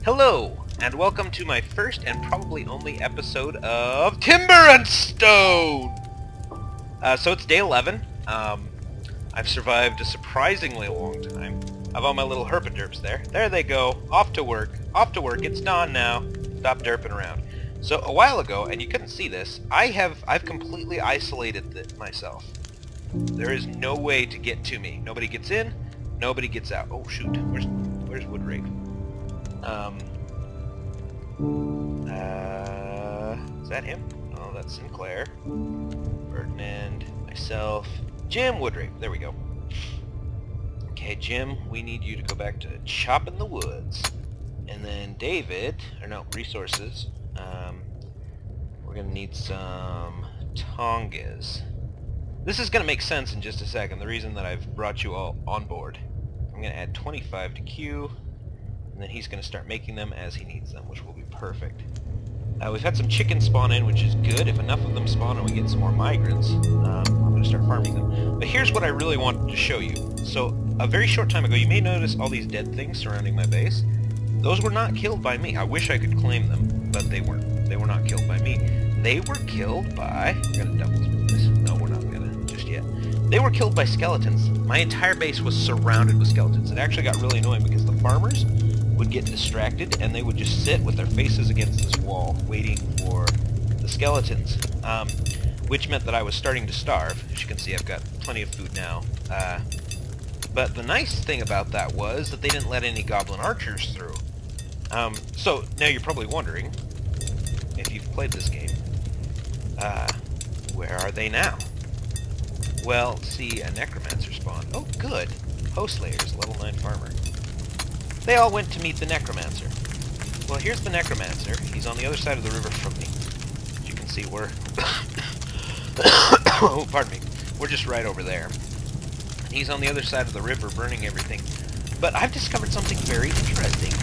Hello, and welcome to my first and probably only episode of Timber and Stone! So it's day 11. I've survived a surprisingly long time. I've all my little herpaderps there. There they go, off to work, it's dawn now. Stop derping around. So a while ago, and you couldn't see this, I've completely isolated myself. There is no way to get to me. Nobody gets in, nobody gets out. Oh shoot, where's Woodrape? Is that him? Oh, that's Sinclair. Ferdinand, myself, Jim Woodrape. There we go. Okay, Jim, we need you to go back to chopping the woods. And then David, resources. We're gonna need some tongas. This is gonna make sense in just a second, the reason that I've brought you all on board. I'm gonna add 25 to Q, and then he's going to start making them as he needs them, which will be perfect. We've had some chickens spawn in, which is good. If enough of them spawn and we get some more migrants, I'm going to start farming them. But here's what I really wanted to show you. So, a very short time ago, you may notice all these dead things surrounding my base. Those were not killed by me. I wish I could claim them, but they weren't. They were not killed by me. They were killed by... We're going to double this. No, we're not going to just yet. They were killed by skeletons. My entire base was surrounded with skeletons. It actually got really annoying because the farmers would get distracted and they would just sit with their faces against this wall waiting for the skeletons, which meant that I was starting to starve. As you can see, I've got plenty of food now. But the nice thing about that was that they didn't let any goblin archers through. So now you're probably wondering, if you've played this game, where are they now? Well, see, a necromancer spawned. Oh, good. Host Slayer's level 9 farmer. They all went to meet the necromancer. Well, here's the necromancer. He's on the other side of the river from me. As you can see, we're... oh, pardon me. We're just right over there. He's on the other side of the river burning everything. But I've discovered something very interesting.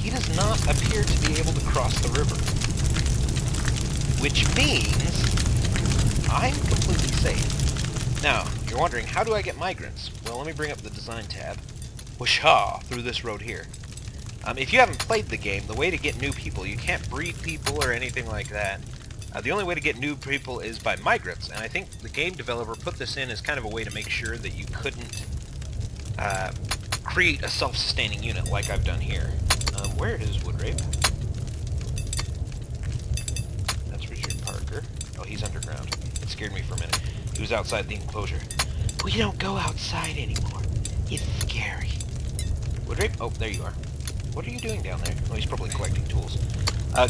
He does not appear to be able to cross the river. Which means I'm completely safe. Now, you're wondering, how do I get migrants? Well, let me bring up the design tab. Whooshaw, through this road here. If you haven't played the game, the way to get new people, you can't breed people or anything like that. The only way to get new people is by migrants, and I think the game developer put this in as kind of a way to make sure that you couldn't create a self-sustaining unit like I've done here. Where is Woodrape? That's Richard Parker. Oh, he's underground. It scared me for a minute. He was outside the enclosure. We don't go outside anymore. It's scary. Woodrape? Oh, there you are. What are you doing down there? Oh, he's probably collecting tools.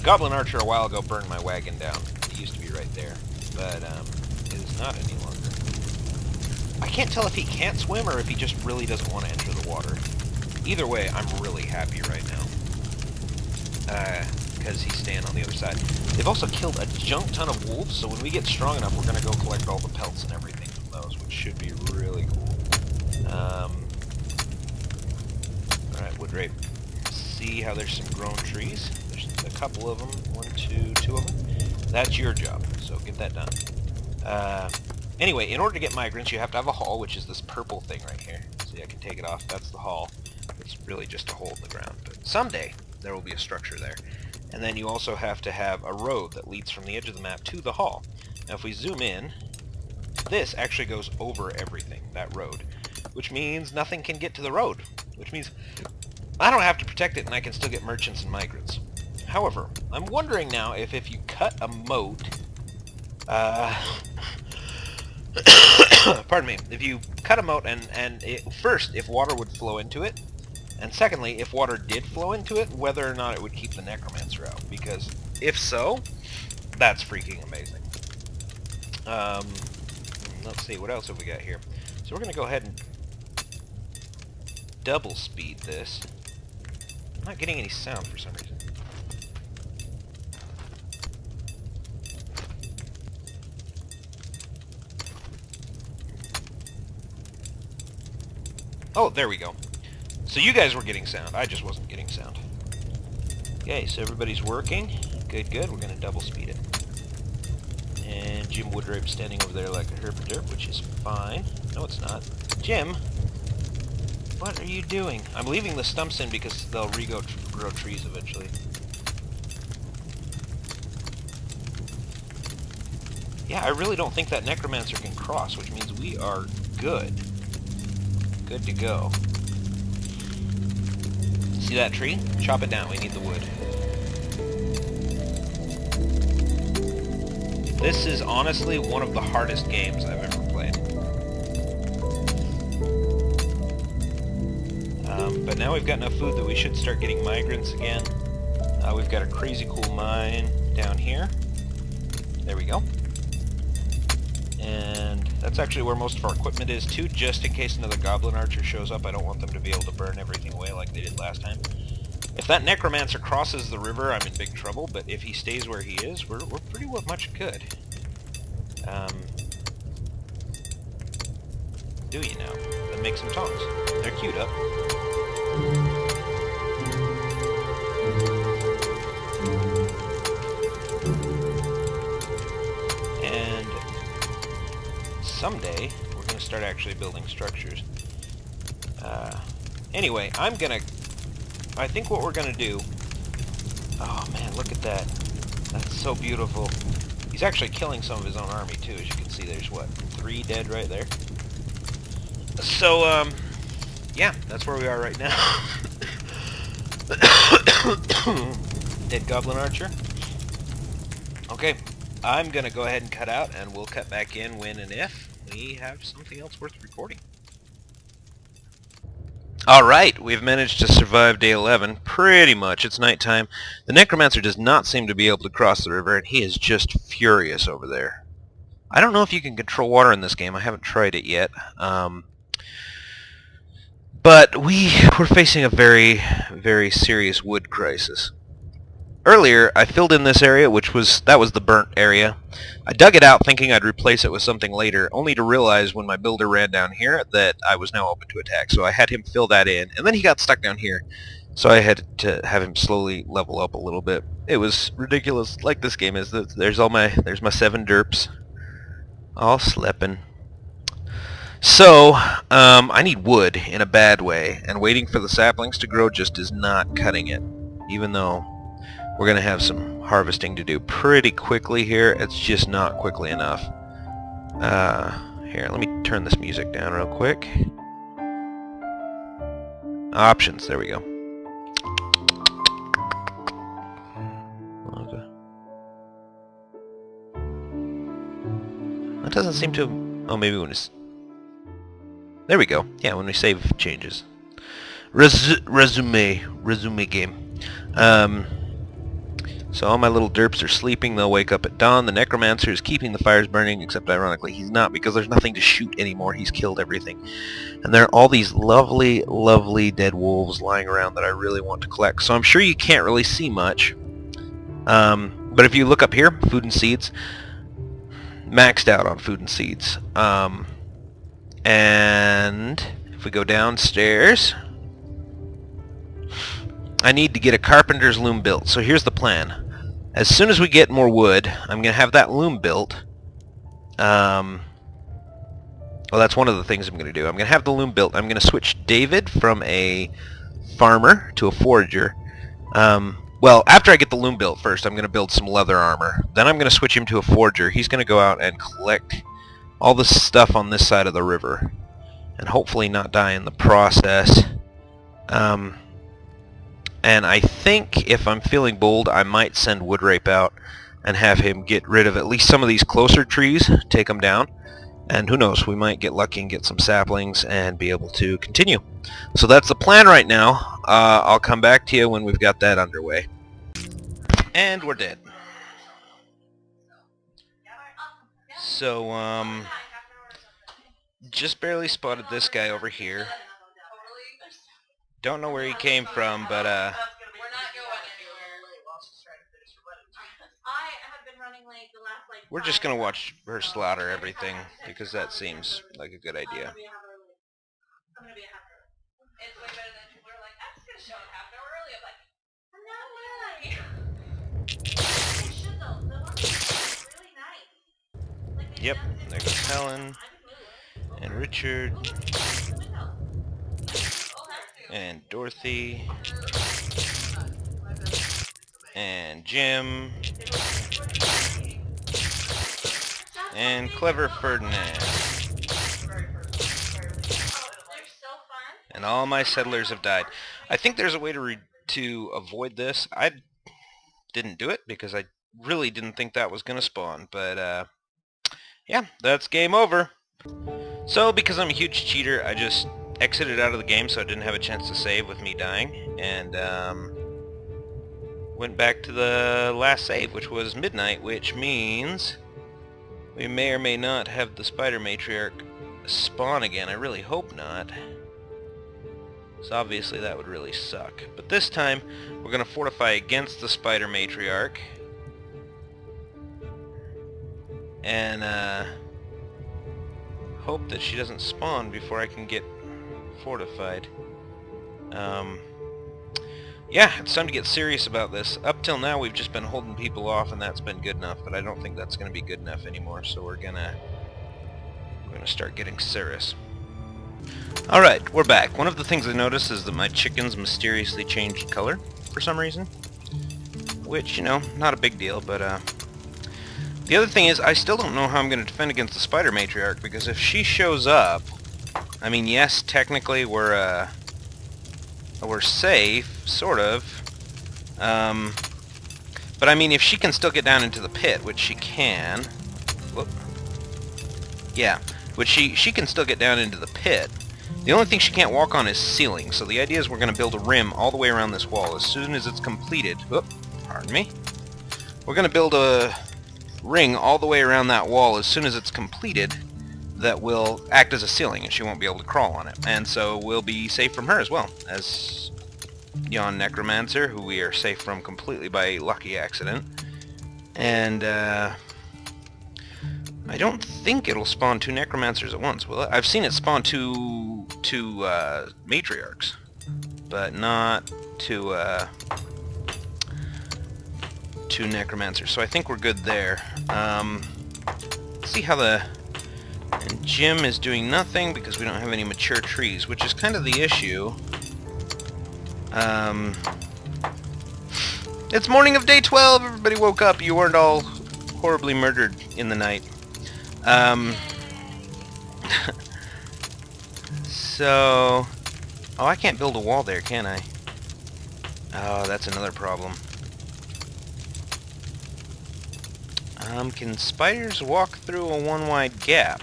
Goblin Archer a while ago burned my wagon down. It used to be right there, but it is not any longer. I can't tell if he can't swim or if he just really doesn't want to enter the water. Either way, I'm really happy right now. Because he's staying on the other side. They've also killed a junk ton of wolves, so when we get strong enough, we're going to go collect all the pelts and everything from those, which should be really cool. Alright, Woodrape. See how there's some grown trees? There's a couple of them. Two of them. That's your job, so get that done. Anyway, in order to get migrants, you have to have a hall, which is this purple thing right here. See, I can take it off. That's the hall. It's really just a hole in the ground. But someday, there will be a structure there. And then you also have to have a road that leads from the edge of the map to the hall. Now, if we zoom in, this actually goes over everything, that road. Which means nothing can get to the road. Which means I don't have to protect it and I can still get merchants and migrants. However, I'm wondering now if you cut a moat... pardon me. If you cut a moat and first, if water would flow into it, and secondly, if water did flow into it, whether or not it would keep the necromancer out. Because if so, that's freaking amazing. Let's see, what else have we got here? So we're going to go ahead and double speed this. I'm not getting any sound for some reason. Oh, there we go. So you guys were getting sound. I just wasn't getting sound. Okay, so everybody's working. Good, good. We're going to double speed it. And Jim Woodrape standing over there like a herpaderp, which is fine. No, it's not. Jim? What are you doing? I'm leaving the stumps in because they'll grow trees eventually. Yeah, I really don't think that necromancer can cross, which means we are good. Good to go. See that tree? Chop it down. We need the wood. This is honestly one of the hardest games I've ever played. But now we've got enough food that we should start getting migrants again. We've got a crazy cool mine down here. There we go. And that's actually where most of our equipment is too, just in case another goblin archer shows up. I don't want them to be able to burn everything away like they did last time. If that necromancer crosses the river, I'm in big trouble, but if he stays where he is, we're pretty much good. Do you know? Then make some tongs. They're queued up. And someday, we're going to start actually building structures. Anyway, I think what we're going to do... Oh man, look at that. That's so beautiful. He's actually killing some of his own army too, as you can see. There's, what, 3 dead right there? So, yeah, that's where we are right now. Dead goblin archer. Okay, I'm going to go ahead and cut out, and we'll cut back in when and if we have something else worth recording. Alright, we've managed to survive day 11, pretty much. It's nighttime. The necromancer does not seem to be able to cross the river, and he is just furious over there. I don't know if you can control water in this game. I haven't tried it yet. But we're facing a very, very serious wood crisis. Earlier, I filled in this area, that was the burnt area. I dug it out thinking I'd replace it with something later, only to realize when my builder ran down here that I was now open to attack. So I had him fill that in, and then he got stuck down here. So I had to have him slowly level up a little bit. It was ridiculous, like this game is. There's my 7 derps, all sleeping. So, I need wood in a bad way, and waiting for the saplings to grow just is not cutting it, even though we're going to have some harvesting to do pretty quickly here. It's just not quickly enough. Here, let me turn this music down real quick. Options, there we go. Okay. That doesn't seem to... Oh, maybe when it's... There we go. Yeah, when we save changes. Resume game. So all my little derps are sleeping. They'll wake up at dawn. The necromancer is keeping the fires burning, except ironically he's not, because there's nothing to shoot anymore. He's killed everything. And there are all these lovely, lovely dead wolves lying around that I really want to collect. So I'm sure you can't really see much. But if you look up here, food and seeds, maxed out on food and seeds. And if we go downstairs, I need to get a carpenter's loom built. So here's the plan. As soon as we get more wood, I'm going to have that loom built. Well, that's one of the things I'm going to do. I'm going to have the loom built. I'm going to switch David from a farmer to a forager. Well, after I get the loom built first, I'm going to build some leather armor. Then I'm going to switch him to a forager. He's going to go out and collect all the stuff on this side of the river, and hopefully not die in the process. And I think if I'm feeling bold, I might send Woodrape out and have him get rid of at least some of these closer trees, take them down, and who knows, we might get lucky and get some saplings and be able to continue. So that's the plan right now. I'll come back to you when we've got that underway. And we're dead. So, just barely spotted this guy over here. Don't know where he came from, but, we're just gonna watch her slaughter everything, because that seems like a good idea. Yep, there goes Helen and Richard. and Dorothy, and Jim, and Clever Ferdinand. And all my settlers have died. I think there's a way to avoid this. I didn't do it because I really didn't think that was going to spawn. But yeah, that's game over. So because I'm a huge cheater, I just exited out of the game so I didn't have a chance to save with me dying. And went back to the last save, which was midnight, which means we may or may not have the Spider Matriarch spawn again. I really hope not. So obviously that would really suck. But this time, we're going to fortify against the Spider Matriarch. And hope that she doesn't spawn before I can get fortified. Yeah, it's time to get serious about this. Up till now, we've just been holding people off, and that's been good enough. But I don't think that's going to be good enough anymore. So we're gonna start getting serious. Alright, we're back. One of the things I noticed is that my chickens mysteriously changed color for some reason. Which, you know, not a big deal, but the other thing is, I still don't know how I'm going to defend against the Spider Matriarch, because if she shows up, I mean, yes, technically we're safe, sort of. But I mean, if she can still get down into the pit, which she can... Whoop. Yeah, which she can still get down into the pit. The only thing she can't walk on is ceiling, so the idea is we're going to build a rim all the way around this wall. As soon as it's completed... Whoop, pardon me. We're going to build a ring all the way around that wall as soon as it's completed that will act as a ceiling, and she won't be able to crawl on it. And so we'll be safe from her as well, as Yon Necromancer, who we are safe from completely by lucky accident. And I don't think it'll spawn 2 Necromancers at once, will it? I've seen it spawn two Matriarchs, but not two Necromancers, so I think we're good there. Let's see how the... And Jim is doing nothing because we don't have any mature trees, which is kind of the issue. It's morning of day 12, everybody woke up, you weren't all horribly murdered in the night. So... Oh, I can't build a wall there, can I? Oh, that's another problem. Can spiders walk through a one-wide gap?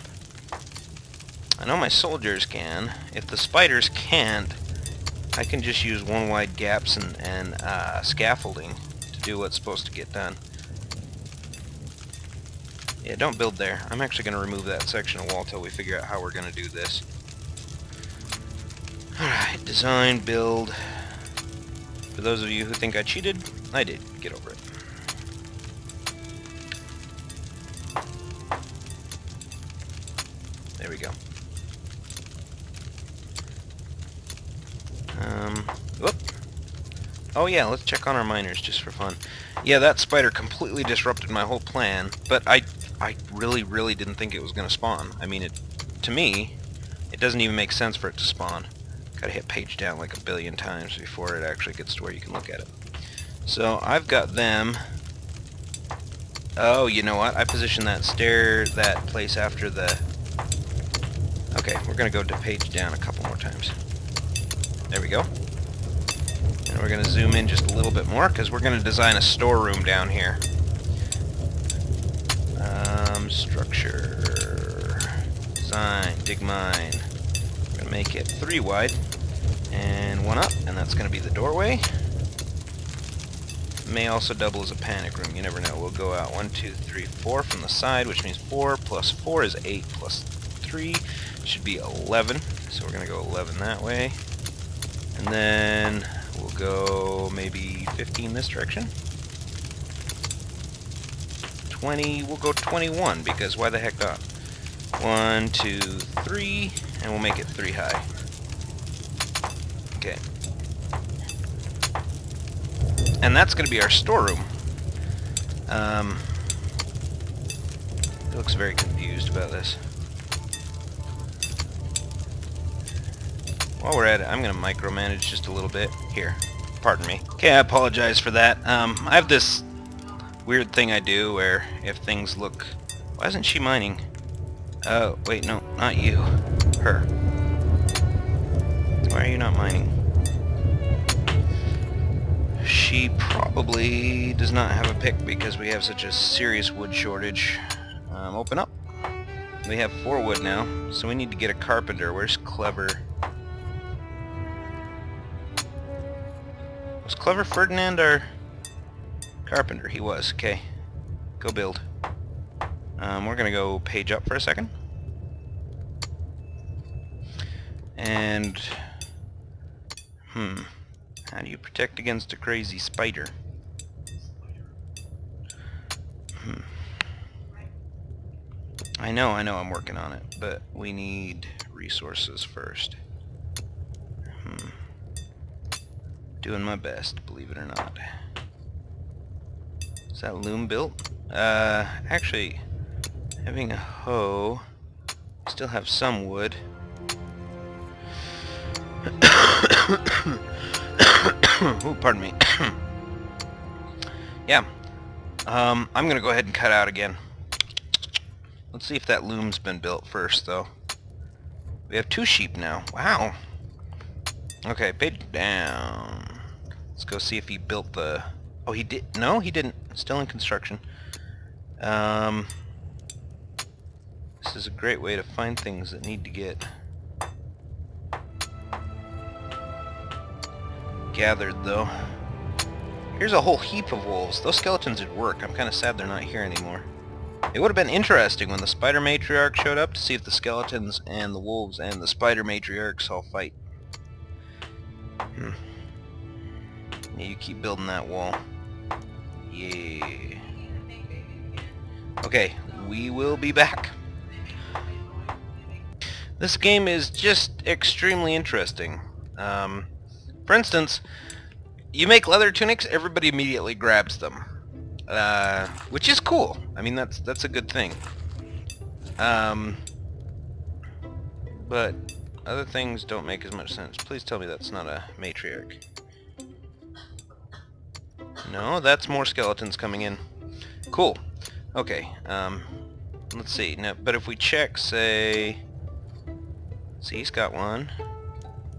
I know my soldiers can. If the spiders can't, I can just use one-wide gaps and scaffolding to do what's supposed to get done. Yeah, don't build there. I'm actually going to remove that section of wall till we figure out how we're going to do this. Alright, design, build. For those of you who think I cheated, I did. Get over it. There we go. Whoop. Oh yeah, let's check on our miners just for fun. Yeah, that spider completely disrupted my whole plan, but I really didn't think it was going to spawn. I mean, to me, it doesn't even make sense for it to spawn. Gotta hit page down like 1 billion times before it actually gets to where you can look at it. So, I've got them... Oh, you know what? I positioned that place after the... Okay, we're gonna go to page down a couple more times. There we go. And we're gonna zoom in just a little bit more, because we're gonna design a storeroom down here. Structure... Design, dig mine. We're gonna make it 3 wide. And 1 up, and that's gonna be the doorway. May also double as a panic room, you never know. We'll go out 1, 2, 3, 4 from the side, which means 4 plus 4 is 8 plus 3 should be 11. So we're going to go 11 that way. And then we'll go maybe 15 this direction. 20, we'll go 21, because why the heck not? 1, 2, 3, and we'll make it 3 high. Okay. And that's going to be our storeroom. It looks very confused about this. while we're at it, I'm going to micromanage just a little bit. Here, pardon me. Okay, I apologize for that. I have this weird thing I do where if things look... Why isn't she mining? Oh, wait, no, not you. Her. Why are you not mining? She probably does not have a pick because we have such a serious wood shortage. Open up. We have 4 wood now, so we need to get a carpenter. Where's Clever? Was Clever Ferdinand our carpenter? He was. Okay. Go build. We're gonna go page up for a second. And... how do you protect against a crazy spider? I know, I'm working on it, but we need resources first. Doing my best, believe it or not. Is that loom built? Actually, having a hoe, still have some wood. Ooh, pardon me. Yeah. I'm gonna go ahead and cut out again. Let's see if that loom's been built first, though. We have 2 sheep now. Wow. Okay, page down. Let's go see if he built the... Oh, he did... No, he didn't. Still in construction. This is a great way to find things that need to get gathered, though. Here's a whole heap of wolves. Those skeletons did work. I'm kind of sad they're not here anymore. It would have been interesting when the spider matriarch showed up to see if the skeletons and the wolves and the spider matriarchs all fight. Yeah, you keep building that wall. Yeah. Okay, we will be back. This game is just extremely interesting. For instance, you make leather tunics, everybody immediately grabs them. Which is cool. I mean, that's a good thing. But other things don't make as much sense. Please tell me that's not a matriarch. No, that's more skeletons coming in. Cool. Okay. Let's see. Now, but if we check, say... See, he's got one.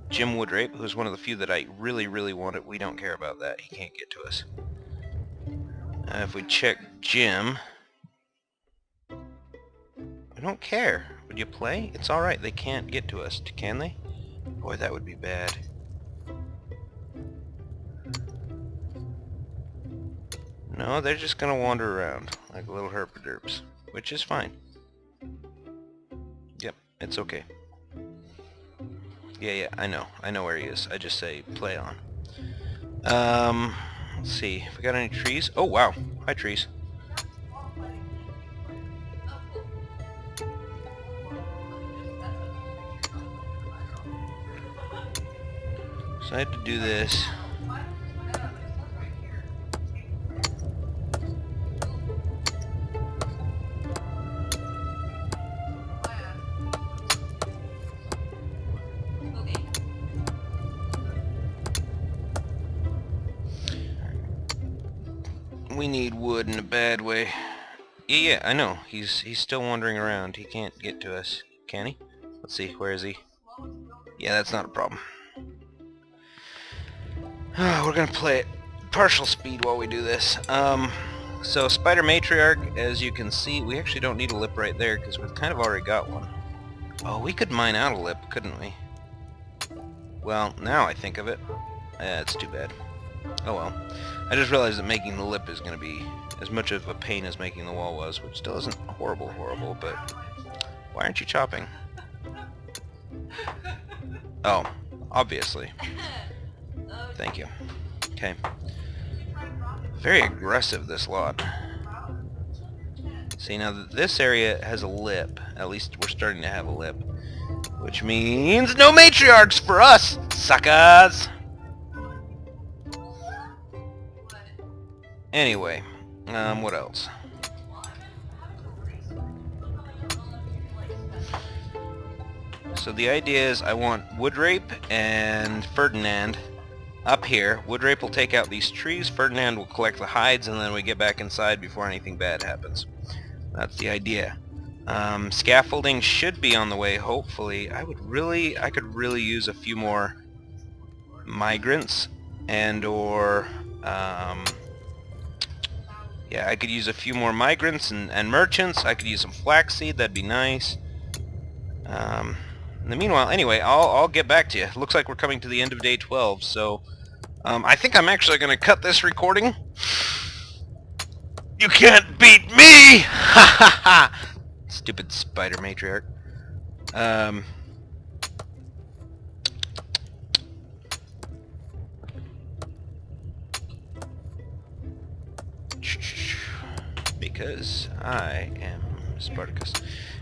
Jim Woodrape, who's one of the few that I really, really wanted. We don't care about that. He can't get to us. If we check Jim... I don't care. Would you play? It's alright. They can't get to us. Can they? Boy, that would be bad. No, they're just gonna wander around like little herpaderps, which is fine. Yep, it's okay. Yeah, I know where he is. I just say play on. Let's see if we got any trees. Oh wow, hi trees. So I had to do this. We need wood in a bad way. Yeah, I know. He's still wandering around. He can't get to us. Can he? Let's see. Where is he? Yeah, that's not a problem. We're gonna play at partial speed while we do this. So Spider Matriarch, as you can see, we actually don't need a lip right there because we've kind of already got one. Oh, we could mine out a lip, couldn't we? Well, now I think of it. It's too bad. Oh well. I just realized that making the lip is going to be as much of a pain as making the wall was, which still isn't horrible, but why aren't you chopping? Oh, obviously. Thank you. Okay. Very aggressive, this lot. See, now this area has a lip. At least we're starting to have a lip. Which means no matriarchs for us, suckers! Anyway, what else? So the idea is I want Woodrape and Ferdinand up here. Woodrape will take out these trees, Ferdinand will collect the hides, and then we get back inside before anything bad happens. That's the idea. Scaffolding should be on the way, hopefully. I could really use a few more migrants and/or yeah, I could use a few more migrants and merchants. I could use some flaxseed, that'd be nice. In the meanwhile, anyway, I'll get back to you. It looks like we're coming to the end of day 12, so I think I'm actually going to cut this recording. You can't beat me! Ha ha ha! Stupid spider matriarch. Because I am Spartacus.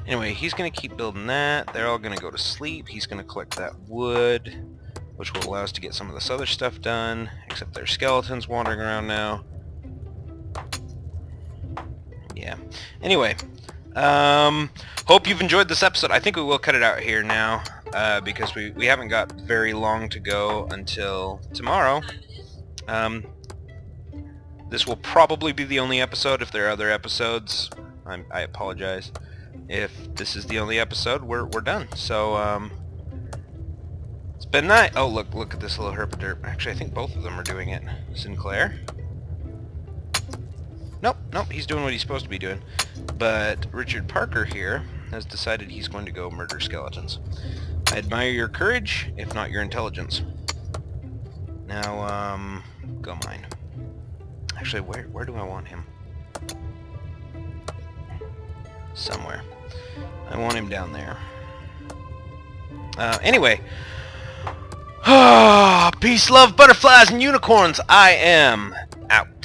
Anyway, he's going to keep building that. They're all going to go to sleep. He's going to collect that wood, which will allow us to get some of this other stuff done, except there's skeletons wandering around now. Yeah. Anyway, hope you've enjoyed this episode. I think we will cut it out here now, because we haven't got very long to go until tomorrow. This will probably be the only episode. If there are other episodes, I apologize. If this is the only episode, we're done. So, it's been nice. Oh, look at this little herpaderp. Actually, I think both of them are doing it. Sinclair? Nope, he's doing what he's supposed to be doing. But Richard Parker here has decided he's going to go murder skeletons. I admire your courage, if not your intelligence. Now, go mine. Actually, where do I want him? Somewhere. I want him down there. Anyway. Peace, love, butterflies, and unicorns. I am